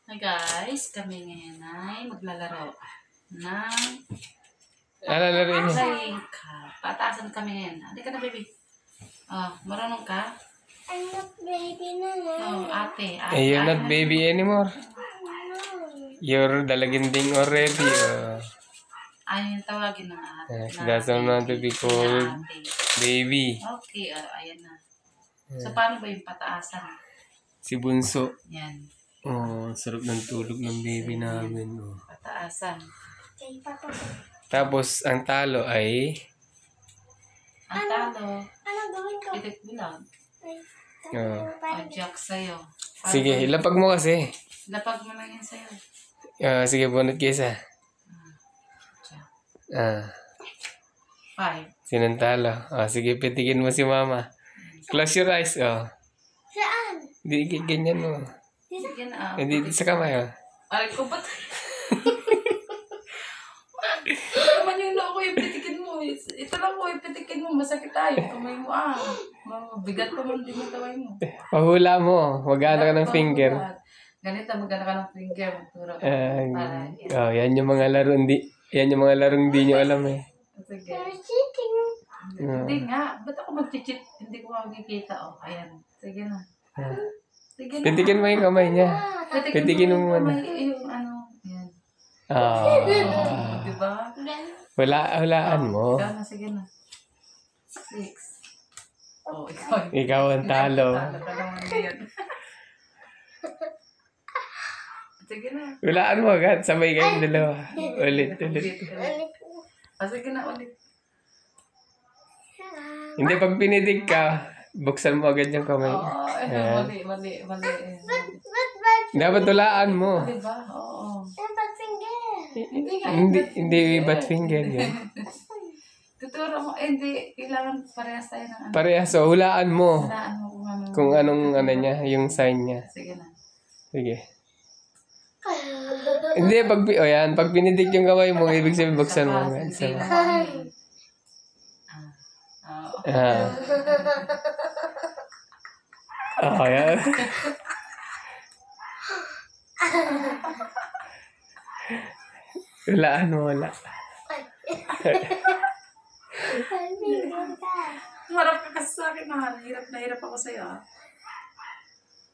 Hi guys, kami ngayon ay maglalaro ng Lalaroin niya. playing card. Pataasan kami ngayon. Hindi ka na, baby. Oh, marunong ka? I'm not baby na Oh, ate. You're not baby anymore. You're dalaginding already. Ayun yung tawagin ng ate. Yes, na that's not to be called ate. baby. Okay, ayan na. So, paano ba yung pataasan? Si Bunso. Yan. Oh, sarap ng tulog ng baby namin. Oh. Pataasan. Kay Papa. Tapos, ang talo ay... Ang talo, Ano gawin ko? itik bilang. Oh. O, jack sa'yo. Sige, ilapag mo kasi. Lapag mo lang yan sa'yo. Sige, bunot kesa. Jack. 5. Sinong talo? Sige, pitikin mo si mama. Close your eyes. Saan? Hindi, ganyan mo. Sige na. Hindi, sa kamay. Aray ko ba't? Ito naman yung loo ko, yung pitikin mo. Ito lang ko, yung pitikin mo. Masakit tayo. Kamay mo, Bigat pa man din yung kamay mo. Pahula mo. Magana ka ng finger. Ganito, magana ka ng finger. Magturo. Yan yung mga laro. Yan yung mga larong hindi nyo alam eh. Sige. You're cheating. Hindi nga. Ba't ako mag-cheat? Hindi ko makikita. Ayan. Sige na. Sige na. Pitikin mo yung kamay niya. Pitikin mo muna. Yung ano. Ayan. Diba? Hulaan mo. Ikaw na, sige na. 6. Oh, ikaw. Ikaw ang talo. Talo ka naman yan. Sige na. Hulaan mo agad. Sabay kayong dalawa. Ulit. Sige na, ulit. Hindi, pag pinitig ka, buksan mo agad yung kamay. Mali. Dapat hulaan mo. Diba? Oo. Dapat finger. Hindi bat finger yan. Tuturo mo, hindi. Kailangan parehas tayo ng ano. Parehas, so hulaan mo. Hulaan mo Kung anong ano niya, yung sign niya. Sige na. Sige. Hindi, pag pinitig yung kamay mo, ibig sabihin buksan mo. Hindi mo Yan. Hulaan mo, wala. Marap ka kasi sa akin, Hirap na hirap ako sa'yo,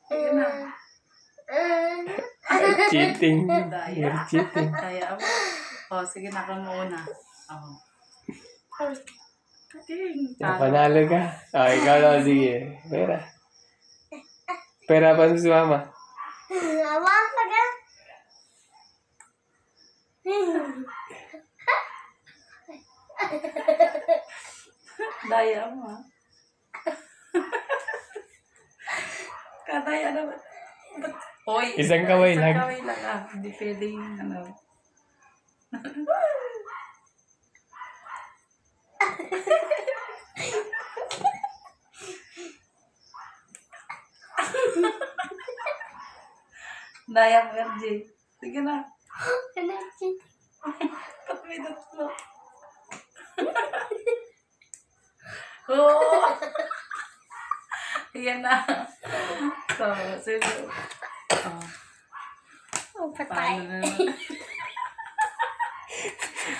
Sige na. Cheating. Daya. You're cheating. Kaya ako. Sige na, ako muna. Panalo ka. Ikaw na, sige. Pera pa si mama. Awak ka ka? Daya mo, Kadaya naman. Hoy, Isang kamay lang. Isang kamay lang, Hindi pwede yung ano. Daya mo, RJ. Sige na. Ano cheating? Ba't may tatlo? Oo! Yan na. So, sige. Patay. Paano na naman?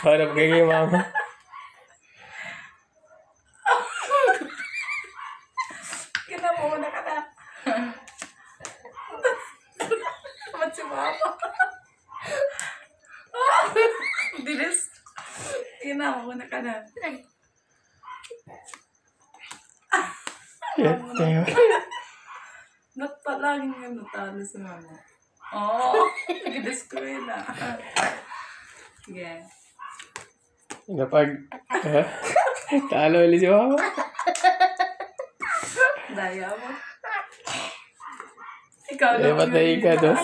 Harap ka kay mama. Kinamuna ka na. Ba't si mama? Bilis. Kinamuna ka na. Ba't palaging yung natalo si mama? Nag-des ko yun, Sige. Talo ulit si mama. Daya mo. Ikaw lang. Patay ka, dos.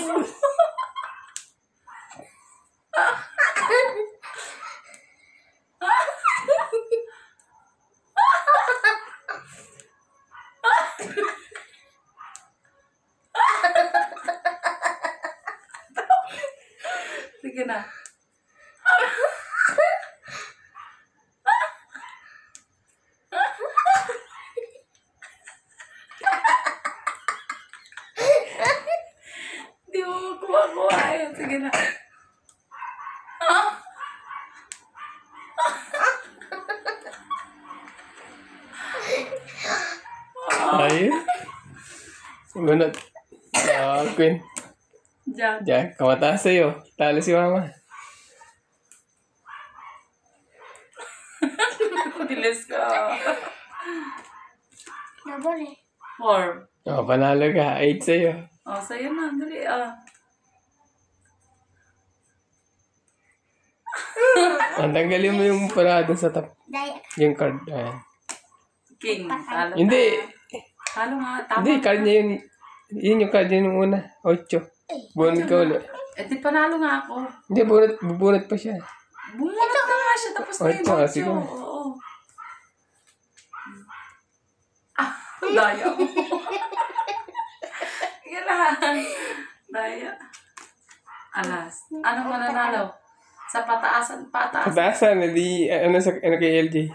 Sige na. ako. Ayun, sige na. Ah! Ayun. Sigunot. Queen. Diyan. Jack, kamataas sa'yo. Talo si mama. Bilis ka. Nabole. 4. Oh, panalo ka. 8 sa'yo. Oh, sa'yo na. Dali, ah. Ang tanggalin mo yung parada sa top. Daya. Yung card. Ayan. King. Talo Hindi. Talo nga. Tama. Hindi, card niya yun. Yun yung card niya yung una. 8. Bunot ka ulit. Eh, di panalo nga ako. Hindi, bubunot pa siya. Bumunot na nga siya. Tapos na yung 8, 8. sige. Oo. Ah, daya mo. Sige lang. Daya. Alas. Ano mananalo? Sa pataasan. Pataasan, hindi, ano kay LJ?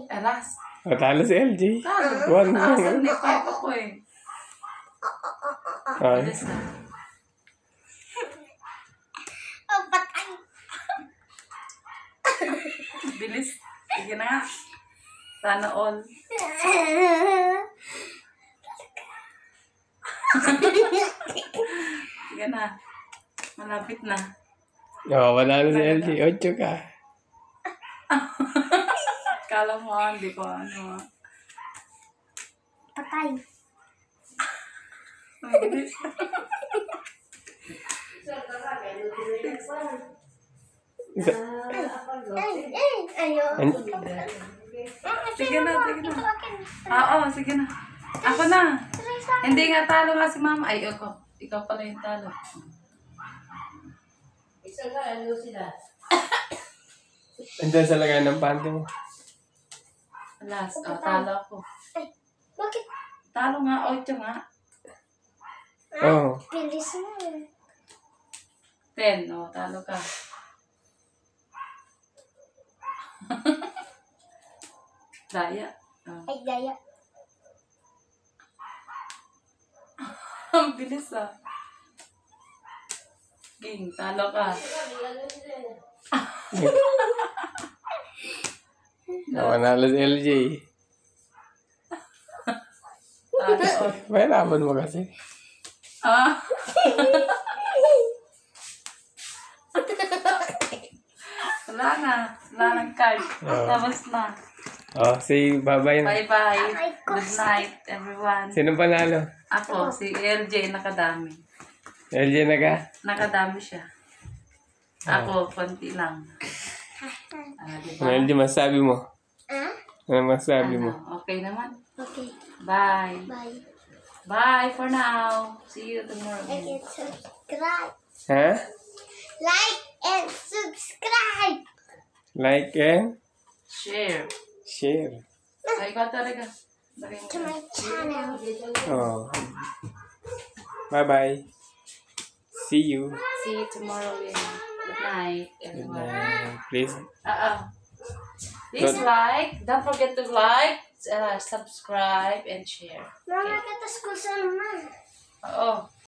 Alas. Talo si LJ. Talo. 1 Pataasan. lang. May 5 ako eh. Ay. Bilis na. Oh, patay. Bilis. Sige na nga. Sana all. Sige na. Malapit na. Oh, wala na si LJ. 8 ka. Kala mo hindi ko ano. Patay. Ang bilis. Ayo. Sige na, sige na. Oo, sige na. Ako na. Hindi nga talo nga si mama. Ay, ako. Ikaw pala yung talo. Andiyan sa lagay ng panty mo. Alas, talo ako. Bakit? Talo nga, 8 nga. Oh. Bilis mo. 10, talo ka. Daya. Ay, daya. Ang bilis King, talo ka. Namanalo si LJ. Talo. Mahirapan mo kasi. Ah. Wala na. Wala ng card. Tapos na. Oh, say bye-bye na. Bye-bye. Good night, everyone. Sino panalo? Ako, si LJ, nakadami. LJ na ka? Nakadami siya. Ako, konti lang. Ano LJ masabi mo? Ah? Ano masabi mo? Okay naman. Okay. Bye. Bye. Bye for now. See you tomorrow. Like and subscribe. Ha? Like and subscribe. Like and Share. share. Ay, ikaw talaga. To my channel. Oh. Bye-bye. See you. See you tomorrow. Good night, everyone. Please. Please like. Don't forget to like, subscribe, and share. Mama, kata school sa naman. Oo.